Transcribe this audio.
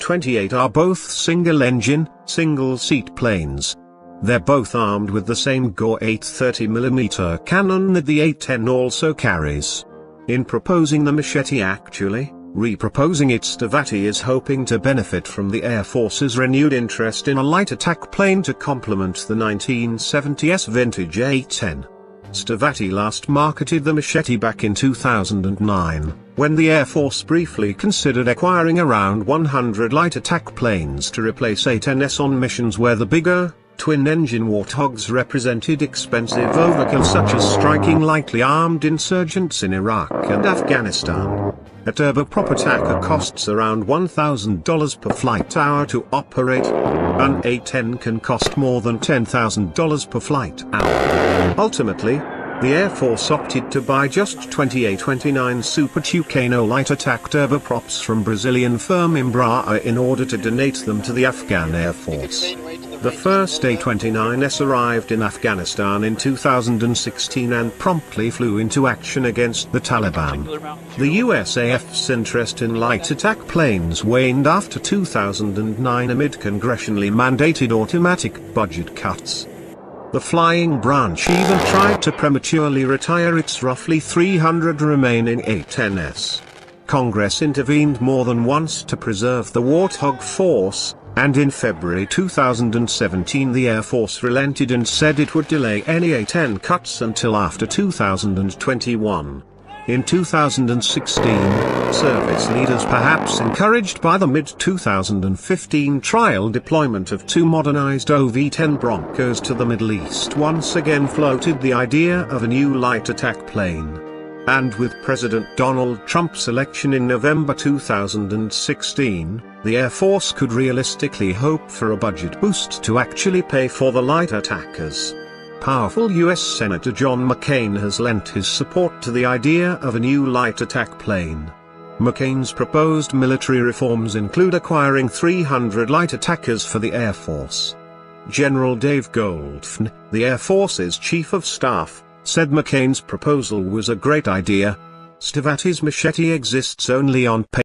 A-28 are both single-engine, single-seat planes. They're both armed with the same Gore 830mm cannon that the A-10 also carries. In proposing the machete reproposing it, Stavati is hoping to benefit from the Air Force's renewed interest in a light attack plane to complement the 1970s vintage A-10. Stavati last marketed the machete back in 2009, when the Air Force briefly considered acquiring around 100 light attack planes to replace A-10s on missions where the bigger, twin-engine Warthogs represented expensive overkill, such as striking lightly armed insurgents in Iraq and Afghanistan. A turboprop attacker costs around $1,000 per flight hour to operate. An A-10 can cost more than $10,000 per flight hour. Ultimately, the Air Force opted to buy just 20 A-29 Super Tucano light attack turboprops from Brazilian firm Embraer in order to donate them to the Afghan Air Force. The first A-29s arrived in Afghanistan in 2016 and promptly flew into action against the Taliban. The USAF's interest in light attack planes waned after 2009 amid congressionally mandated automatic budget cuts. The flying branch even tried to prematurely retire its roughly 300 remaining A-10s. Congress intervened more than once to preserve the Warthog force, and in February 2017 the Air Force relented and said it would delay any A-10 cuts until after 2021. In 2016, service leaders, perhaps encouraged by the mid-2015 trial deployment of two modernized OV-10 Broncos to the Middle East, once again floated the idea of a new light attack plane. And with President Donald Trump's election in November 2016, the Air Force could realistically hope for a budget boost to actually pay for the light attackers. Powerful U.S. Senator John McCain has lent his support to the idea of a new light attack plane. McCain's proposed military reforms include acquiring 300 light attackers for the Air Force. General Dave Goldfein, the Air Force's chief of staff, said McCain's proposal was a great idea. Stavati's machete exists only on paper.